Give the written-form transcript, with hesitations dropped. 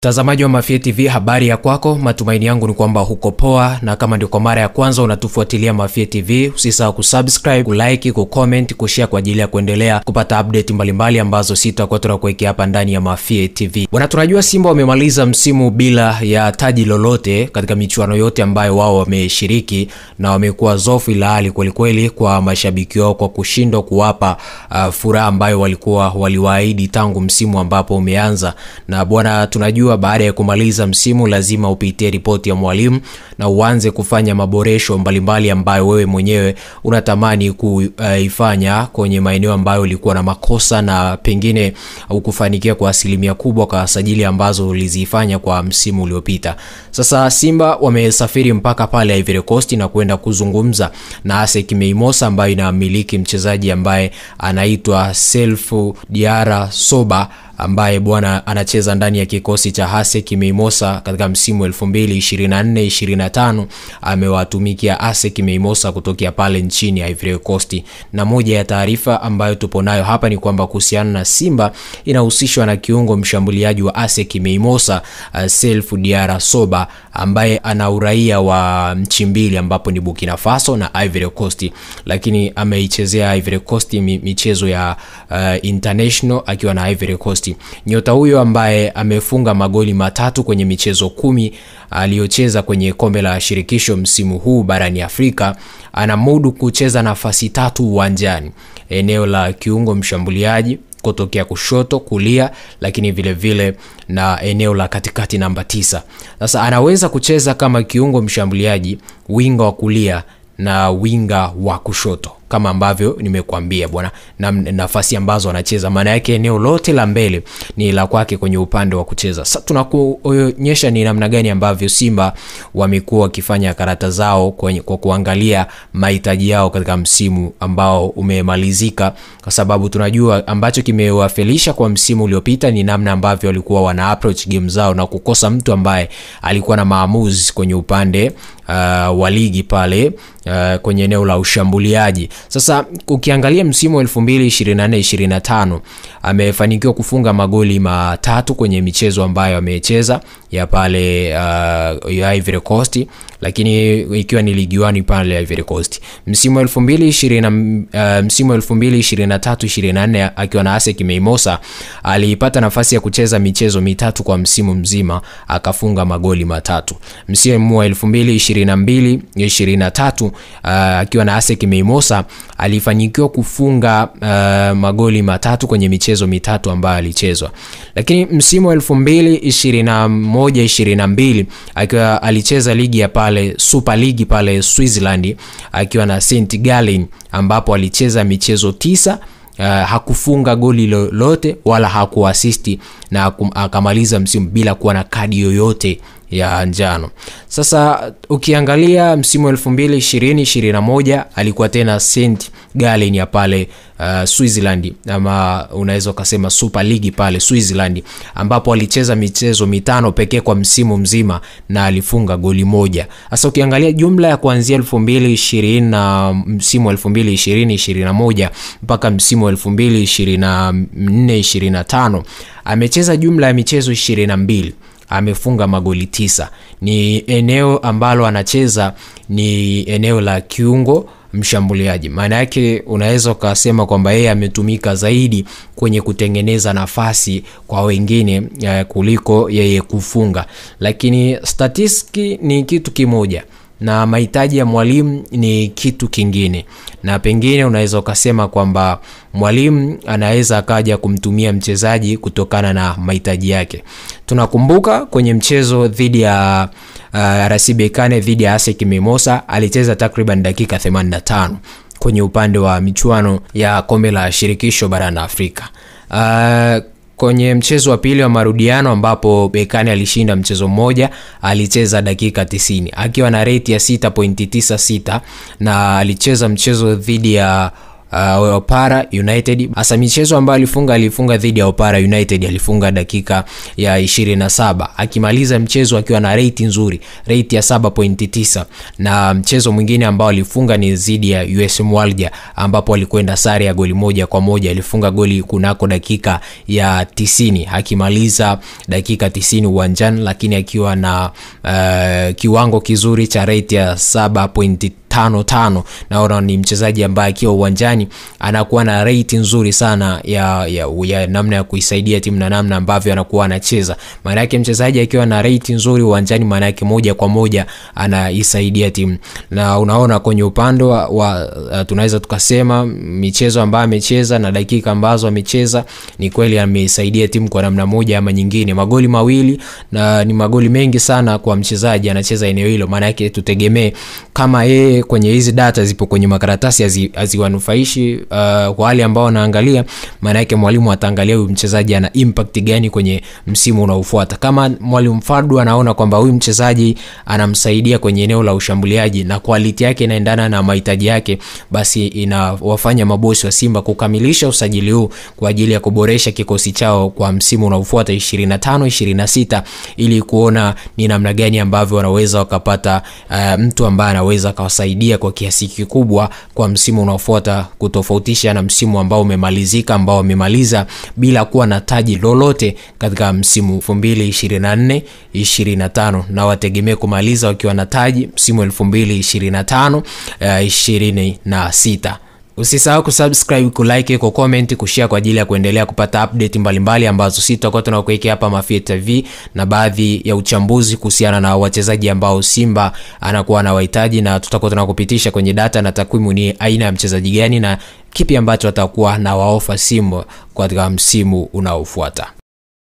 Mtazamaji wa Mafie TV, habari ya kwako? Matumaini yangu ni kwamba huko poa, na kama ndio kwa mara ya kwanza unatufuatilia Mafie TV, usisahau kusubscribe, kulike, kucomment, kushare kwa ajili ya kuendelea kupata update mbalimbali ambazo sitakuwa tunakuwekea hapa ndani ya Mafie TV. Bwana, tunajua Simba wamemaliza msimu bila ya taji lolote katika michuano yote ambayo wao wameshiriki, na wamekuwa zofu ila hali kweli kweli kwa mashabiki wao kwa kushindwa kuwapa furaha ambayo walikuwa waliwaahidi tangu msimu ambapo umeanza. Na bwana, tunajua baada ya kumaliza msimu lazima upitie ripoti ya mwalimu na uanze kufanya maboresho mbalimbali ambayo wewe mwenyewe unatamani kuifanya kwenye maeneo ambayo ulikuwa na makosa na pengine hukufanikiwa kwa asilimia kubwa kwa sajili ambazo ulizifanya kwa msimu uliopita. Sasa Simba wamesafiri mpaka pale Ivory Coast na kwenda kuzungumza na ASEC Mimosas ambayo inamiliki mchezaji ambaye anaitwa Selfu Diarra Soba, ambaye bwana anacheza ndani ya kikosi cha ASEC Mimosas katika msimu 2024-25. Amewatumikia ASEC Mimosas kutokea pale nchini Ivory Coast. Na moja ya taarifa ambayo tupo nayo hapa ni kwamba kuhusiana na Simba inahusishwa na kiungo mshambuliaji wa ASEC Mimosas Selfu Diarra Soba, ambaye ana uraia wa nchi mbili ambapo ni Burkina Faso na Ivory Coast, lakini ameichezea Ivory Coast michezo ya international akiwa na Ivory Coast. Nyota huyo ambaye amefunga magoli matatu kwenye michezo 10 aliyocheza kwenye kombe la shirikisho msimu huu barani Afrika, anamudu kucheza nafasi 3 uwanjani, eneo la kiungo mshambuliaji kutokea kushoto, kulia, lakini vile vile na eneo la katikati namba 9. Sasa anaweza kucheza kama kiungo mshambuliaji, winga wa kulia na winga wa kushoto kama ambavyo nimekuambia bwana, na nafasi ambazo anacheza maana yake eneo lote la mbele ni la kwake kwenye upande wa kucheza. Sasa tunakuonyesha ni namna gani ambavyo Simba wamekuwa wakifanya karata zao kwa kuangalia mahitaji yao katika msimu ambao umemalizika, kwa sababu tunajua ambacho kimewafelisha kwa msimu uliopita ni namna ambavyo walikuwa wana approach game zao na kukosa mtu ambaye alikuwa na maamuzi kwenye upande wa ligi pale kwenye eneo la ushambuliaji. Sasa ukiangalia msimu 2024-25 amefanikiwa kufunga magoli matatu kwenye michezo ambayo amecheza ya pale ya Ivory Coast, lakini ikiwa ni ligi 1 pale Ivory Coast. Msimu 2023-24 akiwa na ASEC Mimosas alipata nafasi ya kucheza michezo mitatu kwa msimu mzima, akafunga magoli matatu. Msimu wa 2022-23 akiwa na ASEC Mimosas alifanikiwa kufunga magoli matatu kwenye michezo mitatu ambayo alichezwa. Lakini msimu wa 2021-22 akiwa alicheza ligi ya pale Super League pale Switzerland akiwa na St. Gallen, ambapo alicheza michezo 9, hakufunga goli lolote wala hakuasisti, na akamaliza msimu bila kuwa na kadi yoyote ya njano. Sasa ukiangalia msimu 2020-21 alikuwa tena St. Gallen ya pale Switzerland, ama unaweza kusema Super League pale Switzerland, ambapo alicheza michezo 5 pekee kwa msimu mzima na alifunga goli 1. Sasa ukiangalia jumla ya kuanzia 2020 na msimu 2020-21 mpaka msimu 2024-25 amecheza jumla ya michezo 22, amefunga magoli 9. Ni eneo ambalo anacheza ni eneo la kiungo mshambuliaji. Maana yake unaweza kusema kwamba yeye ametumika zaidi kwenye kutengeneza nafasi kwa wengine kuliko yeye kufunga. Lakini statistiki ni kitu kimoja na mahitaji ya mwalimu ni kitu kingine, na pengine unaweza kusema kwamba mwalimu anaweza akaja kumtumia mchezaji kutokana na mahitaji yake. Tunakumbuka kwenye mchezo dhidi ya RS Berkane dhidi ya ASEC Mimosas alicheza takriban dakika 85 kwenye upande wa michuano ya kombe la shirikisho barani Afrika. Kwenye mchezo wa pili wa marudiano ambapo Berkane alishinda mchezo mmoja, alicheza dakika 90 akiwa na rate ya 6.96, na alicheza mchezo dhidi ya Opara United. Hasa michezo ambayo alifunga dhidi ya Opara United, alifunga dakika ya 27 akimaliza mchezo akiwa na rate nzuri, rate ya 7.9. na mchezo mwingine ambao alifunga ni dhidi ya USM Alger ambapo alikwenda sare ya goli 1-1. alifunga goli kunako dakika ya 90 akimaliza dakika 90 uwanjani, lakini akiwa na kiwango kizuri cha rate ya 7.55. naona ni mchezaji ambaye akiwa uwanjani anakuwa na rate nzuri sana ya namna ya kuisaidia timu na namna ambavyo anakuwa anacheza. Maana yake mchezaji akiwa na rate nzuri uwanjani, maana yake moja kwa moja anaisaidia timu. Na unaona kwenye upande wa tunaweza tukasema michezo ambayo amecheza na dakika ambazo amecheza, ni kweli ameisaidia timu kwa namna moja ama nyingine. Magoli 2 na ni magoli mengi sana kwa mchezaji anacheza eneo hilo. Maana yake tutegemee kama yeye kwenye hizi data zipo kwenye makaratasi haziwanufaishi kwa wale ambao wanaangalia, maana yake mwalimu ataangalia huyu mchezaji ana impact gani kwenye msimu unaofuata. Kama mwalimu Fadu anaona kwamba huyu mchezaji anamsaidia kwenye eneo la ushambuliaji na quality yake inaendana na mahitaji yake, basi inawafanya mabosi wa Simba kukamilisha usajili huu kwa ajili ya kuboresha kikosi chao kwa msimu unaofuata 25-26, ili kuona ni namna gani ambavyo wanaweza wakapata mtu ambaye anaweza kawasaidia kwa kiasi kikubwa kwa msimu unaofuata, kutofautisha na msimu ambao umemalizika, ambao wamemaliza bila kuwa na taji lolote katika msimu 2024-25, na wategemea kumaliza wakiwa na taji msimu 2025-26. Usisahau kusubscribe, kulike, kucomment, kushare kwa ajili ya kuendelea kupata update mbalimbali ambazo sisi tutakuwa tunakuwekea hapa Mafia TV, na baadhi ya uchambuzi kuhusiana na wachezaji ambao Simba anakuwa anawahitaji, na tutakuwa tunakupitisha kwenye data na takwimu ni aina ya mchezaji gani na kipi ambacho atakuwa na waofa Simba katika msimu unaofuata.